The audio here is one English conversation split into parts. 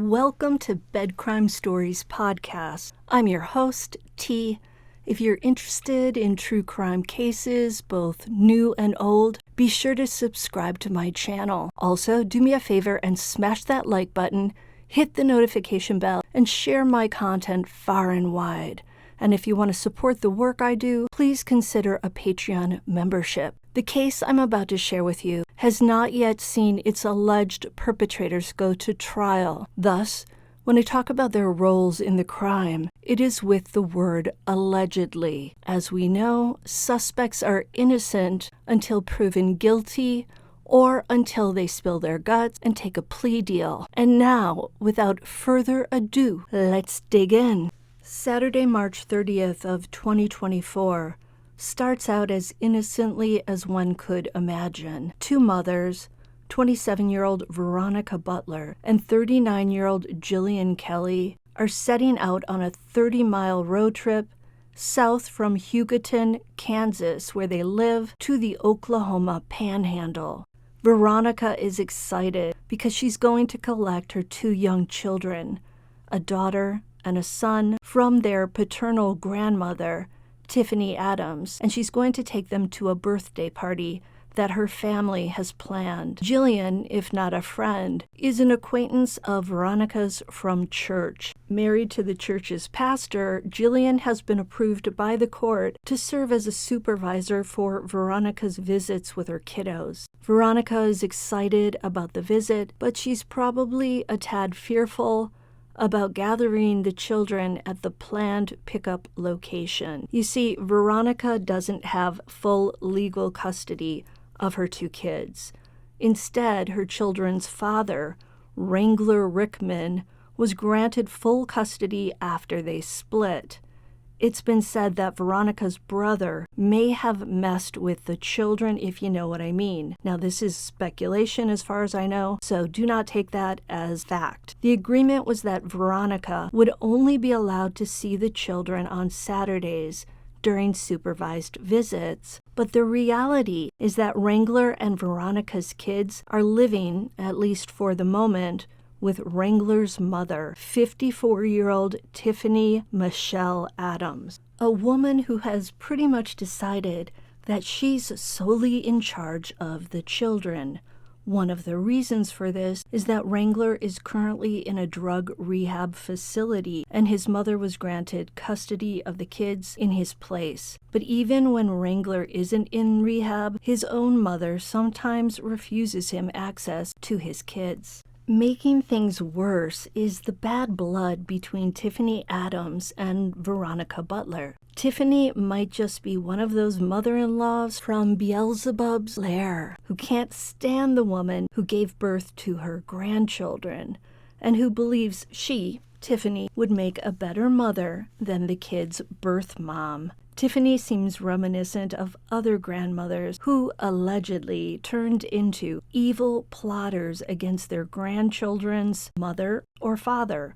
Welcome to Bed Crime Stories podcast. I'm your host, T. If you're interested in true crime cases, both new and old, be sure to subscribe to my channel. Also, do me a favor and smash that like button, hit the notification bell, and share my content far and wide. And if you want to support the work I do, please consider a Patreon membership. The case I'm about to share with you has not yet seen its alleged perpetrators go to trial. Thus, when I talk about their roles in the crime, it is with the word allegedly. As we know, suspects are innocent until proven guilty or until they spill their guts and take a plea deal. And now, without further ado, let's dig in. Saturday, March 30th of 2024 starts out as innocently as one could imagine. Two mothers, 27-year-old Veronica Butler and 39-year-old Jilian Kelley, are setting out on a 30-mile road trip south from Hugoton, Kansas, where they live, to the Oklahoma Panhandle. Veronica is excited because she's going to collect her two young children, a daughter and a son, from their paternal grandmother, Tiffany Adams, and she's going to take them to a birthday party that her family has planned. Jilian, if not a friend, is an acquaintance of Veronica's from church. Married to the church's pastor, Jilian has been approved by the court to serve as a supervisor for Veronica's visits with her kiddos. Veronica is excited about the visit, but she's probably a tad fearful about gathering the children at the planned pickup location. You see, Veronica doesn't have full legal custody of her two kids. Instead, her children's father, Wrangler Rickman, was granted full custody after they split. It's been said that Veronica's brother may have messed with the children, if you know what I mean. Now, this is speculation as far as I know, so do not take that as fact. The agreement was that Veronica would only be allowed to see the children on Saturdays during supervised visits, but the reality is that Wrangler and Veronica's kids are living, at least for the moment, with Wrangler's mother, 54-year-old Tiffany Michelle Adams, a woman who has pretty much decided that she's solely in charge of the children. One of the reasons for this is that Wrangler is currently in a drug rehab facility, and his mother was granted custody of the kids in his place. But even when Wrangler isn't in rehab, his own mother sometimes refuses him access to his kids. Making things worse is the bad blood between Tiffany Adams and Veronica Butler. Tiffany might just be one of those mother-in-laws from Beelzebub's lair who can't stand the woman who gave birth to her grandchildren and who believes she, Tiffany, would make a better mother than the kid's birth mom. Tiffany seems reminiscent of other grandmothers who allegedly turned into evil plotters against their grandchildren's mother or father.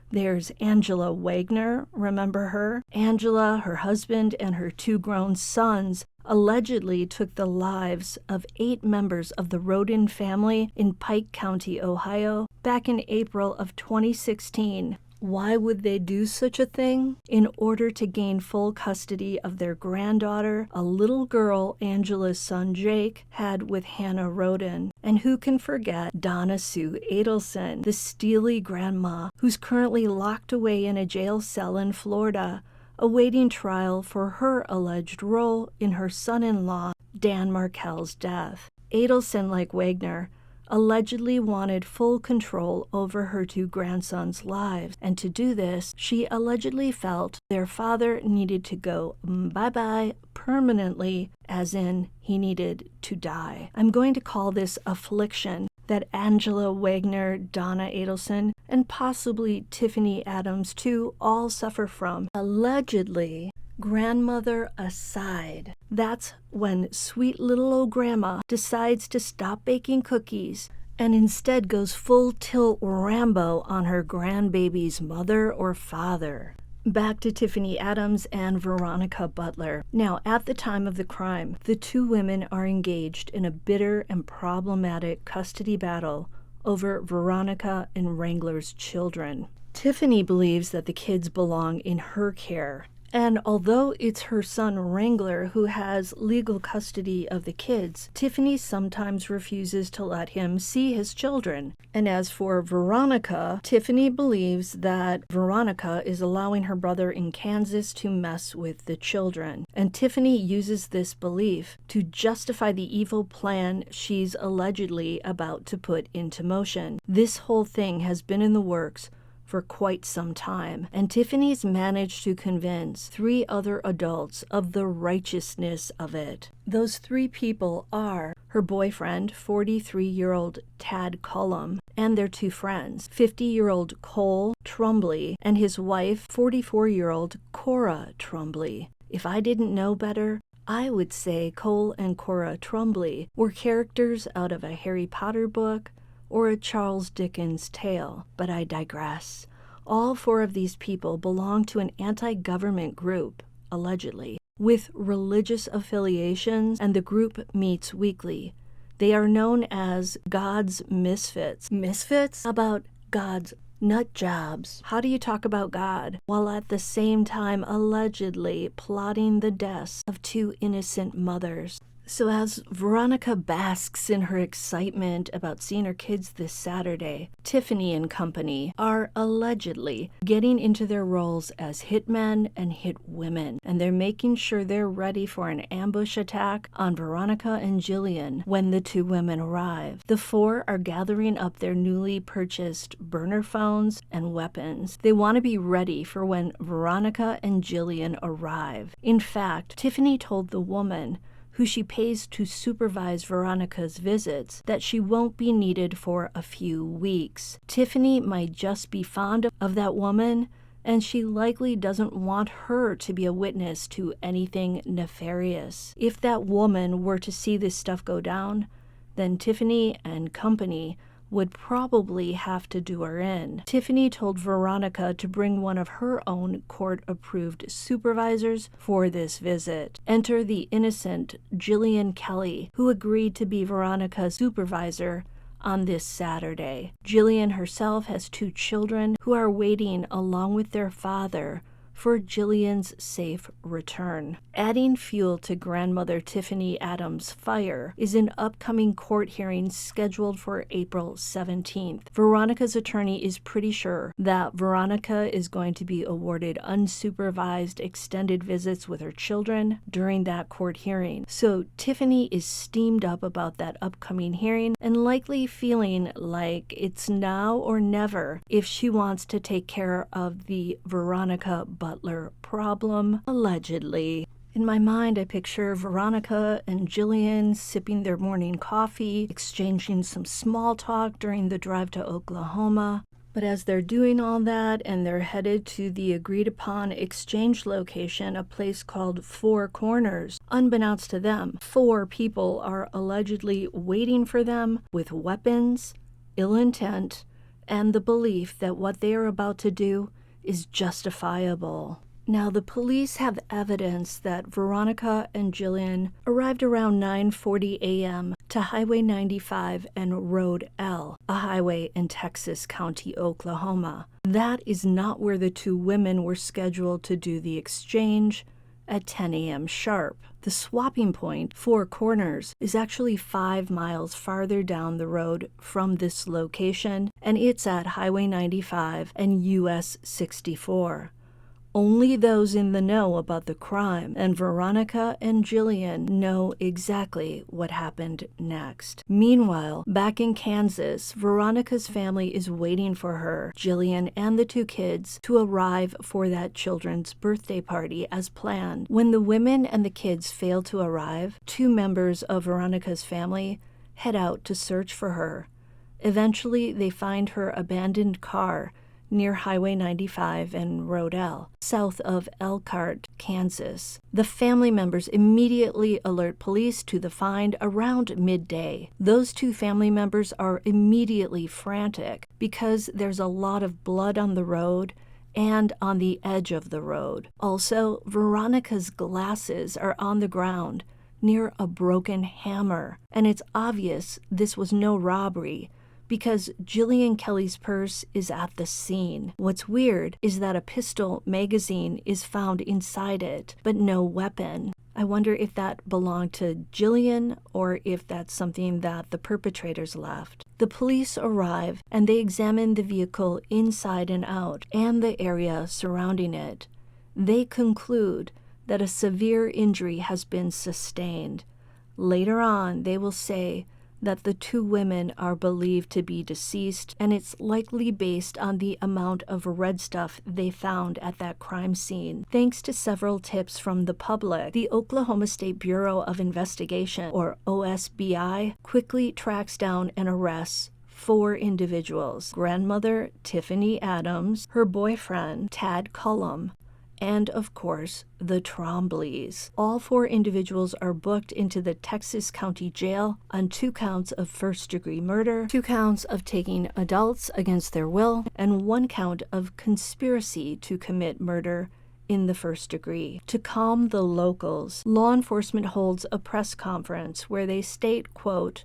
There's Angela Wagner, remember her? Angela, her husband, and her two grown sons allegedly took the lives of 8 members of the Rodin family in Pike County, Ohio, back in April of 2016. Why would they do such a thing? In order to gain full custody of their granddaughter, a little girl Angela's son Jake had with Hannah Rodin. And who can forget Donna Sue Adelson, the steely grandma who's currently locked away in a jail cell in Florida, awaiting trial for her alleged role in her son-in-law Dan Markel's death. Adelson, like Wagner, allegedly wanted full control over her two grandsons' lives, and to do this, she allegedly felt their father needed to go bye-bye permanently, as in he needed to die. I'm going to call this affliction that Angela Wagner, Donna Adelson, and possibly Tiffany Adams too all suffer from. Allegedly, grandmother aside, that's when sweet little old grandma decides to stop baking cookies and instead goes full tilt Rambo on her grandbaby's mother or father. Back to Tiffany Adams and Veronica Butler. Now, at the time of the crime, the two women are engaged in a bitter and problematic custody battle over Veronica and Wrangler's children. Tiffany believes that the kids belong in her care. And although it's her son Wrangler who has legal custody of the kids, Tiffany sometimes refuses to let him see his children. And as for Veronica, Tiffany believes that Veronica is allowing her brother in Kansas to mess with the children. And Tiffany uses this belief to justify the evil plan she's allegedly about to put into motion. This whole thing has been in the works for quite some time, and Tiffany's managed to convince 3 other adults of the righteousness of it. Those 3 people are her boyfriend, 43-year-old Tad Cullum, and their 2 friends, 50-year-old Cole Trumbley and his wife, 44-year-old Cora Trumbley. If I didn't know better, I would say Cole and Cora Trumbley were characters out of a Harry Potter book or a Charles Dickens tale, but I digress. All 4 of these people belong to an anti-government group, allegedly, with religious affiliations, and the group meets weekly. They are known as God's Misfits. Misfits? About God's nut jobs. How do you talk about God while at the same time allegedly plotting the deaths of 2 innocent mothers? So as Veronica basks in her excitement about seeing her kids this Saturday, Tiffany and company are allegedly getting into their roles as hitmen and hitwomen, and they're making sure they're ready for an ambush attack on Veronica and Jilian when the 2 women arrive. The 4 are gathering up their newly purchased burner phones and weapons. They want to be ready for when Veronica and Jilian arrive. In fact, Tiffany told the woman who she pays to supervise Veronica's visits, that she won't be needed for a few weeks. Tiffany might just be fond of that woman, and she likely doesn't want her to be a witness to anything nefarious. If that woman were to see this stuff go down, then Tiffany and company would probably have to do her in. Tiffany told Veronica to bring one of her own court-approved supervisors for this visit. Enter the innocent Jilian Kelley, who agreed to be Veronica's supervisor on this Saturday. Jilian herself has 2 children who are waiting along with their father for Jilian's safe return. Adding fuel to grandmother Tiffany Adams' fire is an upcoming court hearing scheduled for April 17th. Veronica's attorney is pretty sure that Veronica is going to be awarded unsupervised extended visits with her children during that court hearing. So Tiffany is steamed up about that upcoming hearing and likely feeling like it's now or never if she wants to take care of the Veronica Butler problem, allegedly. In my mind, I picture Veronica and Jilian sipping their morning coffee, exchanging some small talk during the drive to Oklahoma. But as they're doing all that and they're headed to the agreed-upon exchange location, a place called Four Corners, unbeknownst to them, 4 people are allegedly waiting for them with weapons, ill intent, and the belief that what they are about to do is justifiable. Now, the police have evidence that Veronica and Jilian arrived around 9:40 a.m. to Highway 95 and Road L, a highway in Texas County, Oklahoma. That is not where the 2 women were scheduled to do the exchange at 10 a.m. sharp. The swapping point, Four Corners, is actually 5 miles farther down the road from this location, and it's at Highway 95 and US 64. Only those in the know about the crime and Veronica and Jilian know exactly what happened next. Meanwhile, back in Kansas, Veronica's family is waiting for her, Jilian and the 2 kids, to arrive for that children's birthday party as planned. When the women and the kids fail to arrive, 2 members of Veronica's family head out to search for her. Eventually, they find her abandoned car near Highway 95 and Road L, south of Elkhart, Kansas. The family members immediately alert police to the find around midday. Those 2 family members are immediately frantic because there's a lot of blood on the road and on the edge of the road. Also, Veronica's glasses are on the ground near a broken hammer, and it's obvious this was no robbery because Jilian Kelley's purse is at the scene. What's weird is that a pistol magazine is found inside it, but no weapon. I wonder if that belonged to Jilian or if that's something that the perpetrators left. The police arrive and they examine the vehicle inside and out and the area surrounding it. They conclude that a severe injury has been sustained. Later on, they will say that the two women are believed to be deceased, and it's likely based on the amount of red stuff they found at that crime scene. Thanks to several tips from the public, the Oklahoma State Bureau of Investigation, or OSBI, quickly tracks down and arrests 4 individuals: grandmother Tiffany Adams, her boyfriend Tad Cullum, and, of course, the Trombleys. All 4 individuals are booked into the Texas County Jail on 2 counts of first-degree murder, 2 counts of taking adults against their will, and 1 count of conspiracy to commit murder in the first degree. To calm the locals, law enforcement holds a press conference where they state, quote,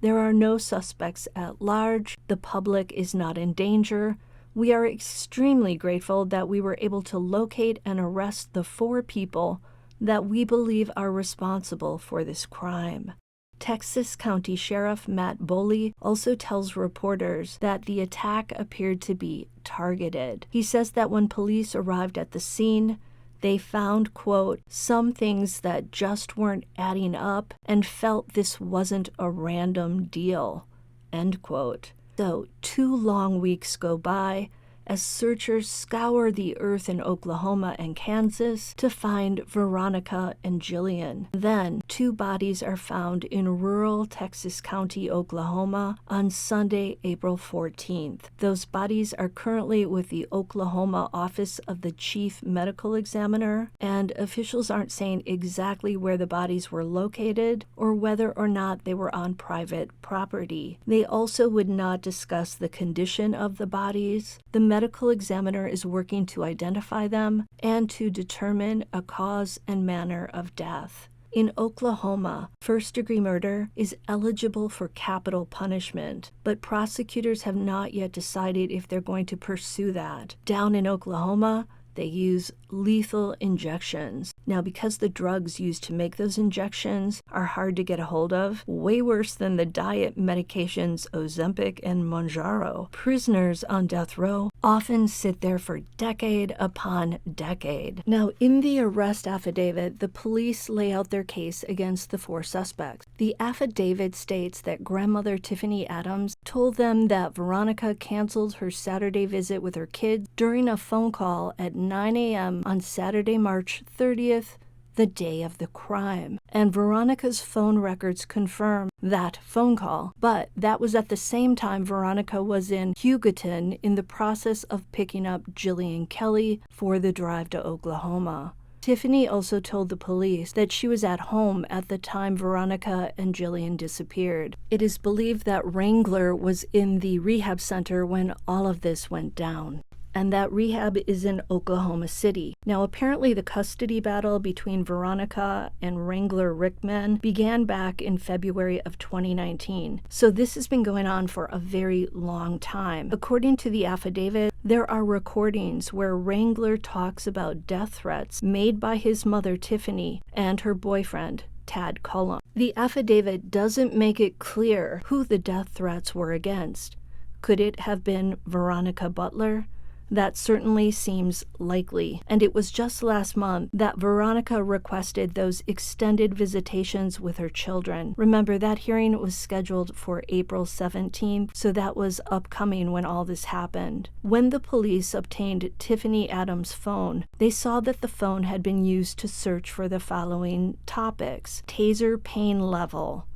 "There are no suspects at large. The public is not in danger. We are extremely grateful that we were able to locate and arrest the 4 people that we believe are responsible for this crime." Texas County Sheriff Matt Boley also tells reporters that the attack appeared to be targeted. He says that when police arrived at the scene, they found, quote, "some things that just weren't adding up and felt this wasn't a random deal," end quote. So 2 long weeks go by as searchers scour the earth in Oklahoma and Kansas to find Veronica and Jilian. Then 2 bodies are found in rural Texas County, Oklahoma on Sunday, April 14th. Those bodies are currently with the Oklahoma Office of the Chief Medical Examiner, and officials aren't saying exactly where the bodies were located or whether or not they were on private property. They also would not discuss the condition of the bodies. The medical examiner is working to identify them and to determine a cause and manner of death. In Oklahoma, first-degree murder is eligible for capital punishment, but prosecutors have not yet decided if they're going to pursue that. Down in Oklahoma, they use lethal injections. Now, because the drugs used to make those injections are hard to get a hold of, way worse than the diet medications Ozempic and Mounjaro, prisoners on death row often sit there for decade upon decade. Now, in the arrest affidavit, the police lay out their case against the 4 suspects. The affidavit states that grandmother Tiffany Adams told them that Veronica canceled her Saturday visit with her kids during a phone call at 9 a.m. on Saturday, March 30th, the day of the crime. And Veronica's phone records confirm that phone call, but that was at the same time Veronica was in Hugoton in the process of picking up Jilian Kelley for the drive to Oklahoma. Tiffany also told the police that she was at home at the time Veronica and Jilian disappeared. It is believed that Wagner was in the rehab center when all of this went down, and that rehab is in Oklahoma City. Now, apparently the custody battle between Veronica and Wrangler Rickman began back in February of 2019. So this has been going on for a very long time. According to the affidavit, there are recordings where Wrangler talks about death threats made by his mother, Tiffany, and her boyfriend, Tad Cullum. The affidavit doesn't make it clear who the death threats were against. Could it have been Veronica Butler? That certainly seems likely, and it was just last month that Veronica requested those extended visitations with her children. Remember, that hearing was scheduled for April 17th, so that was upcoming when all this happened. When the police obtained Tiffany Adams' phone, they saw that the phone had been used to search for the following topics: taser pain level,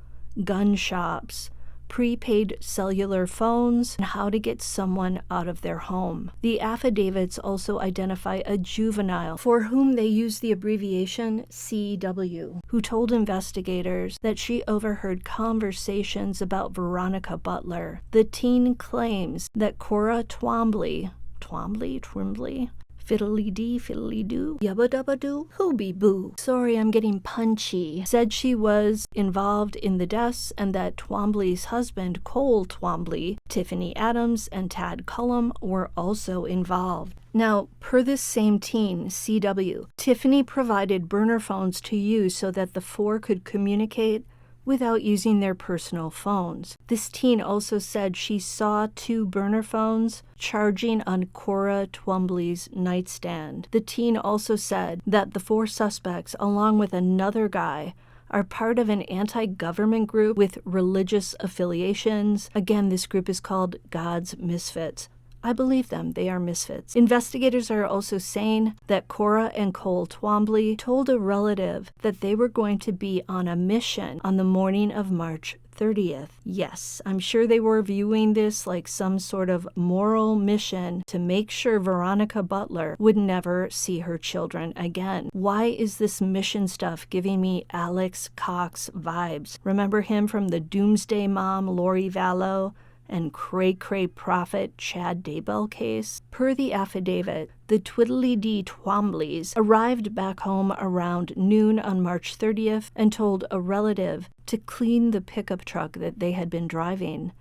gun shops, prepaid cellular phones, and how to get someone out of their home. The affidavits also identify a juvenile for whom they use the abbreviation CW, who told investigators that she overheard conversations about Veronica Butler. The teen claims that Cora Twombly, Fiddly-dee, fiddly-doo, yabba-dabba-doo, hooby-boo. Sorry, I'm getting punchy. Said she was involved in the deaths and that Twombly's husband, Cole Twombly, Tiffany Adams, and Tad Cullum were also involved. Now, per this same teen, CW, Tiffany provided burner phones to use so that the four could communicate without using their personal phones. This teen also said she saw 2 burner phones charging on Cora Twombly's nightstand. The teen also said that the 4 suspects, along with another guy, are part of an anti-government group with religious affiliations. Again, this group is called God's Misfits. I believe them. They are misfits. Investigators are also saying that Cora and Cole Twombly told a relative that they were going to be on a mission on the morning of March 30th. Yes, I'm sure they were viewing this like some sort of moral mission to make sure Veronica Butler would never see her children again. Why is this mission stuff giving me Alex Cox vibes? Remember him from the Doomsday Mom, Lori Vallow, and cray-cray prophet Chad Daybell case? Per the affidavit, the Twiddly-Dee Twombleys arrived back home around noon on March 30th and told a relative to clean the pickup truck that they had been driving.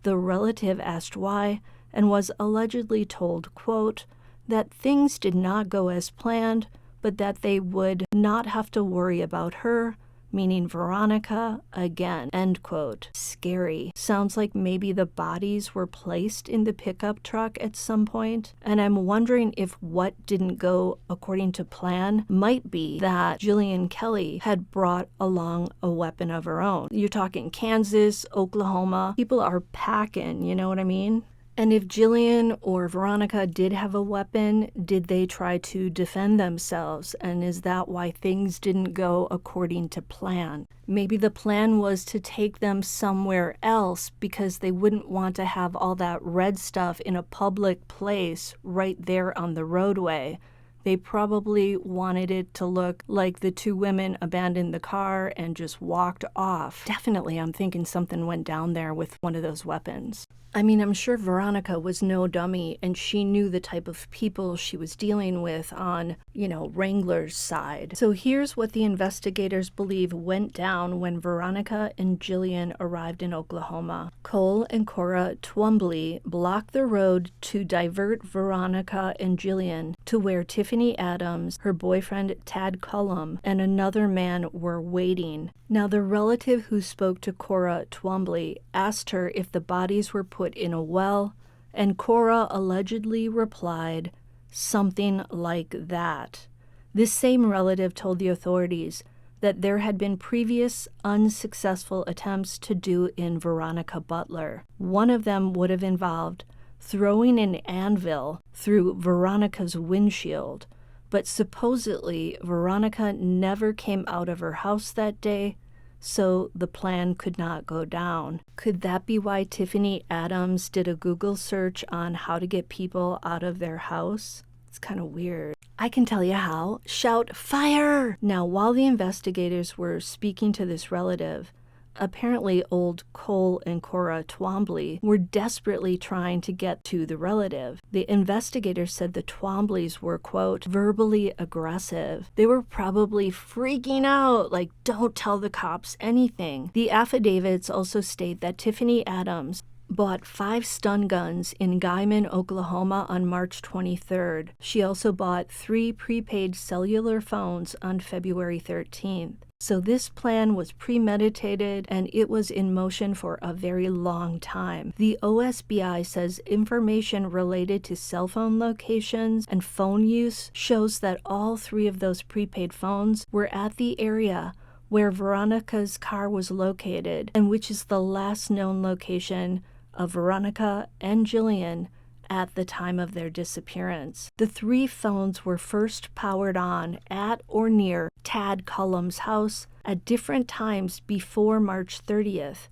The relative asked why and was allegedly told, quote, that things did not go as planned, but that they would not have to worry about her, meaning Veronica, again, end quote. Scary. Sounds like maybe the bodies were placed in the pickup truck at some point. And I'm wondering if what didn't go according to plan might be that Jilian Kelley had brought along a weapon of her own. You're talking Kansas, Oklahoma. People are packing, you know what I mean? And if Jilian or Veronica did have a weapon, did they try to defend themselves? And is that why things didn't go according to plan? Maybe the plan was to take them somewhere else because they wouldn't want to have all that red stuff in a public place right there on the roadway. They probably wanted it to look like the 2 women abandoned the car and just walked off. Definitely, I'm thinking something went down there with one of those weapons. I mean, I'm sure Veronica was no dummy, and she knew the type of people she was dealing with on, Wrangler's side. So here's what the investigators believe went down when Veronica and Jilian arrived in Oklahoma. Cole and Cora Twombly blocked the road to divert Veronica and Jilian to where Tiffany Adams, her boyfriend Tad Cullum, and another man were waiting. Now, the relative who spoke to Cora Twombly asked her if the bodies were put in a well, and Cora allegedly replied, something like that. This same relative told the authorities that there had been previous unsuccessful attempts to do in Veronica Butler. One of them would have involved throwing an anvil through Veronica's windshield, but supposedly Veronica never came out of her house that day, so the plan could not go down. Could that be why Tiffany Adams did a Google search on how to get people out of their house? It's kind of weird. I can tell you how. Shout fire! Now, while the investigators were speaking to this relative, apparently old Cole and Cora Twombly were desperately trying to get to the relative. The investigators said the Twombleys were, quote, verbally aggressive. They were probably freaking out, like, don't tell the cops anything. The affidavits also state that Tiffany Adams bought 5 stun guns in Guyman, Oklahoma on March 23rd. She also bought 3 prepaid cellular phones on February 13th. So this plan was premeditated and it was in motion for a very long time. The OSBI says information related to cell phone locations and phone use shows that all 3 of those prepaid phones were at the area where Veronica's car was located, and which is the last known location of Veronica and Jilian at the time of their disappearance. The 3 phones were first powered on at or near Tad Cullum's house at different times before March 30th.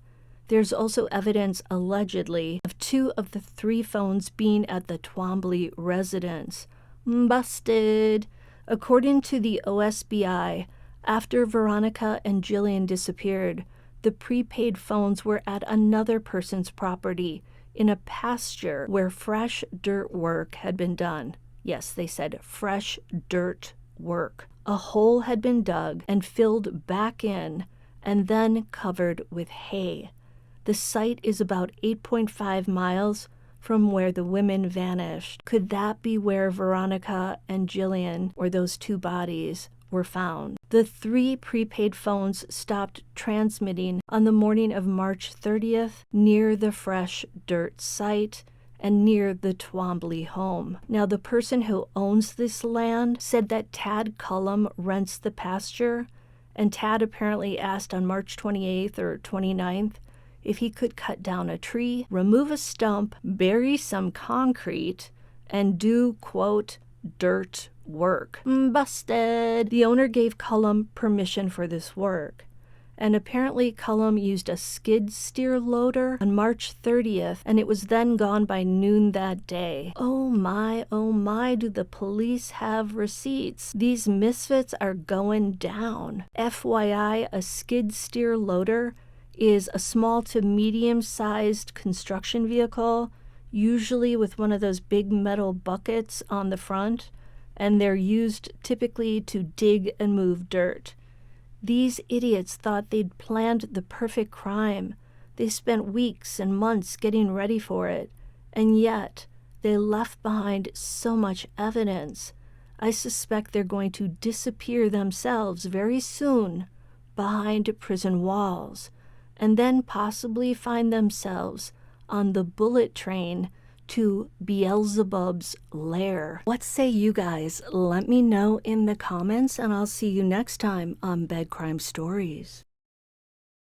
There's also evidence, allegedly, of 2 of the 3 phones being at the Twombly residence. Busted! According to the OSBI, after Veronica and Jilian disappeared, the prepaid phones were at another person's property in a pasture where fresh dirt work had been done. Yes, they said fresh dirt work. A hole had been dug and filled back in and then covered with hay. The site is about 8.5 miles from where the women vanished. Could that be where Veronica and Jilian, or those two bodies, were found? The 3 prepaid phones stopped transmitting on the morning of March 30th near the fresh dirt site and near the Twombly home. Now, the person who owns this land said that Tad Cullum rents the pasture, and Tad apparently asked on March 28th or 29th if he could cut down a tree, remove a stump, bury some concrete, and do, quote, dirt work. Busted! The owner gave Cullum permission for this work, and apparently Cullum used a skid steer loader on March 30th, and it was then gone by noon that day. Oh my, do the police have receipts? These misfits are going down. FYI, a skid steer loader is a small to medium-sized construction vehicle, usually with one of those big metal buckets on the front, and they're used typically to dig and move dirt. These idiots thought they'd planned the perfect crime. They spent weeks and months getting ready for it, and yet they left behind so much evidence. I suspect they're going to disappear themselves very soon behind prison walls, and then possibly find themselves on the bullet train to Beelzebub's lair. What say you guys? Let me know in the comments, and I'll see you next time on Bed Crime Stories.